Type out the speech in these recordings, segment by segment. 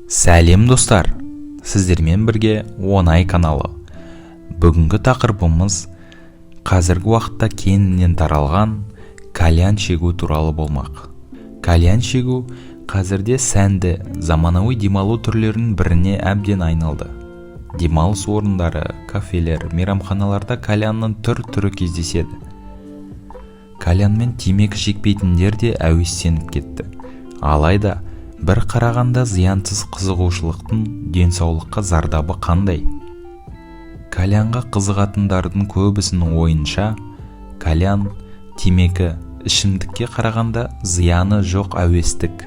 Сәлем достар, сіздермен бірге Оңай каналы. Бүгінгі тақырыбымыз қазіргі уақытта кеңінен таралған кальян шегу туралы болмақ. Кальян шегу қазірде сәнді, заманауи демалу түрлерінің біріне әбден айналды. Демалыс орындары, кафелер, мейрамханаларда кальянның түрі кездеседі. Кальянмен темекі шекпейтіндер де әуестеніп кетті. Алайда бір қарағанда зиянсыз қызығушылықтың денсаулыққа зардабы қандай? Кальянға қызығатындардың көбісінің ойынша, кальян, темекі, ішімдікке қарағанда зияны жоқ әуестік.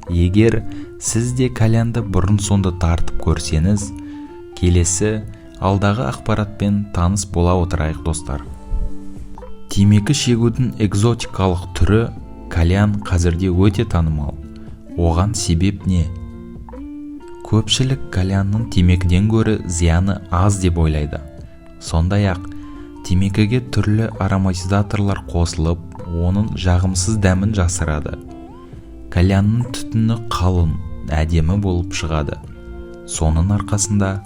Егер сіз де кальянды бұрын-соңды тартып көрсеңіз, келесі алдағы ақпаратпен таныс бола отырайық достар. Темекі шегудің экзотикалық түрі кальян қазірде өте танымал. Оған себеп не? Көпшілік кальянның темекіден гөрі зияны аз деп ойлайды. Сондай-ақ, темекіге түрлі ароматизаторлар қосылып, оның жағымсыз дәмін жасырады. Кальянның түтіні қалың, әдемі болып шығады. Соның арқасында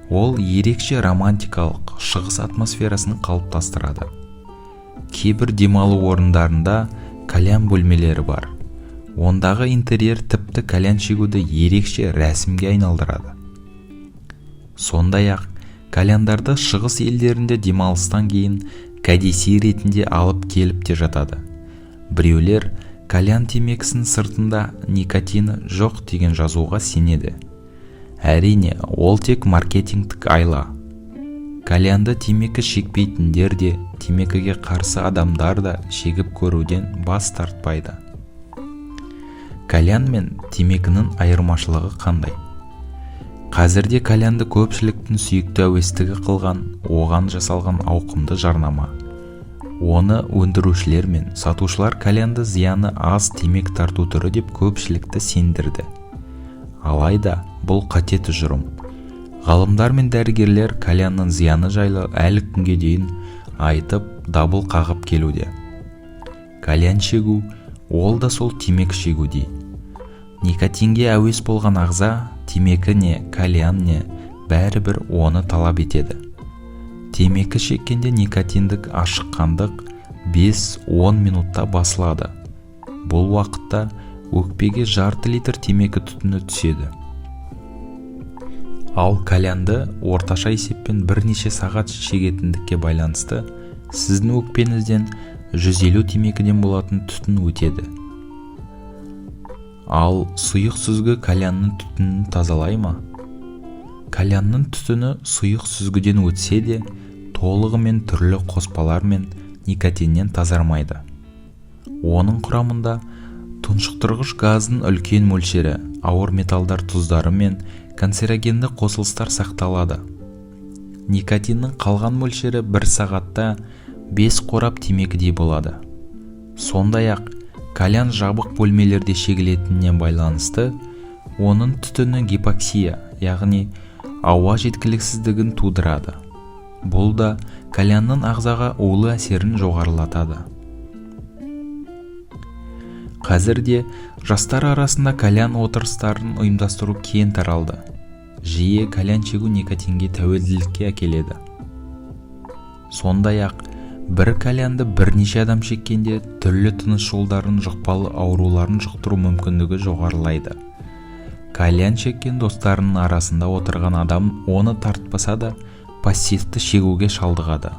ол ерекше романтикалық шығыс атмосферасын қалыптастырады. Кейбір демалу орындарында кальян бөлмелері бар. Ондағы интерьер тіпті кальян шегуді ерекше рәсімге айналдырады. Сондай-ақ, кальяндарды шығыс елдерінде демалыстан кейін кәдесый ретінде алып келіп те жатады. Біреулер кальян темекісінің сыртында никотині жоқ деген жазуға сенеді. Әрине, ол тек маркетингтік айла. Кальянды темекі шекпейтіндер де, темекіге қарсы адамдар да шегіп көруден бас тартпайды. Кальян мен темекінің айырмашылығы қандай? Қазірде кальянды көпшіліктің сүйікті әуестігі қылған, оған жасалған ауқымды жарнама. Оны өндірушілер мен сатушылар кальянды зияны аз темек тарту түрі деп көпшілікті сендірді. Алайда бұл қате тұжырым. Ғалымдар мен дәрігерлер кальянның зияны жайлы әлі күнге дейін айтып, дабыл қағып келуде. Кальян шегу ол да сол темекі шегудей. Никотинге әуес болған ағза, темекі не, кальян не, бәрібір оны талап етеді. Темекі шеккенде никотиндік ашыққандық 5-10 минутта басылады. Бұл уақытта өкпеге жарты литр темекі түтіні түседі. Ал кальянды орташа есеппен бірнеше сағат шегетіндікке байланысты, сіздің өкпеңізден 150 темекіден болатын түтін өтеді. Ал сұйық сүзгі кальянның түтінін тазалай ма? Кальянның түтіні сұйық сүзгіден өтсе де, толығымен түрлі қоспалар мен никотиннен тазармайды. Оның құрамында тұншықтырғыш газдың үлкен мөлшері, ауыр металдар тұздары мен канцерогенді қосылыстар сақталады. Никотиннің қалған мөлшері 1 сағатта 5 қорап темекідей болады. Сондай-ақ, кальян жабық бөлмелерде шегілетініне байланысты, оның түтіні гипоксия, яғни ауа жеткіліксіздігін тудырады. Бұл да кальянның ағзаға улы әсерін жоғарылатады. Қазірде жастар арасында кальян отырыстарын ұйымдастыру кең таралды. Жиі кальян шегу никотинге тәуелділікке әкеледі. Сондай-ақ, бір кальянды бірнеше адам шеккенде түрлі тыныс жолдарының жұқпалы ауруларын жұқтыру мүмкіндігі жоғарылайды. Кальян шеккен достарының арасында отырған адам оны тартпаса да пассивті шегуге шалдығады.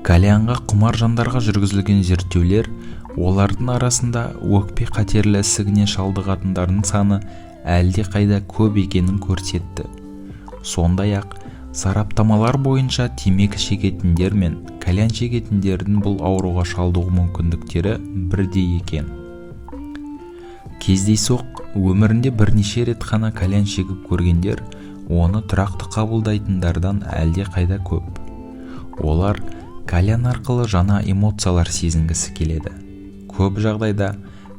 Кальянға құмар жандарға жүргізілген зерттеулер олардың арасында өкпе қатерлі ісігіне шалдығатындардың саны әлде қайда көп екенін көрсетті. Сондай-ақ, сараптамалар бойынша темекі шегетіндер мен кальян шегетіндердің бұл ауруға шалдығу мүмкіндіктері бірдей екен. Кездейсоқ өмірінде бірнеше рет қана кальян шегіп көргендер оны тұрақты қабылдайтындардан әлде қайда көп. Олар кальян арқылы жаңа эмоциялар сезінгісі келеді. Көп жағдайда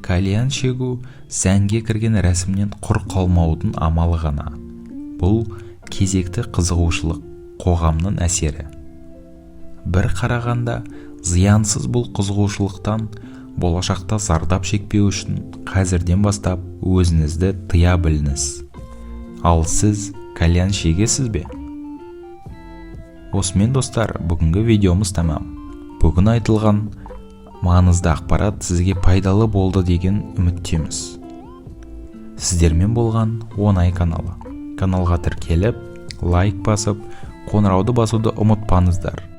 кальян шегу сәнге кірген рәсімнен құр қалмаудың амалы ғана. Бұл кезекті қызығушылық, қоғамның әсері. Бір қарағанда зиянсыз бұл қызығушылықтан болашақта зардап шекпеу үшін қазірден бастап өзіңізді тыя біліңіз. Ал сіз кальян шегесіз бе? Осымен достар, бүгінгі видеомыз тамам. Бүгін айтылған маңызды ақпарат сізге пайдалы болды деген үміттеміз. Сіздермен болған Оңай каналы. Каналға тіркеліп, лайк басып, қоңырауды басуды ұмытпаңыздар.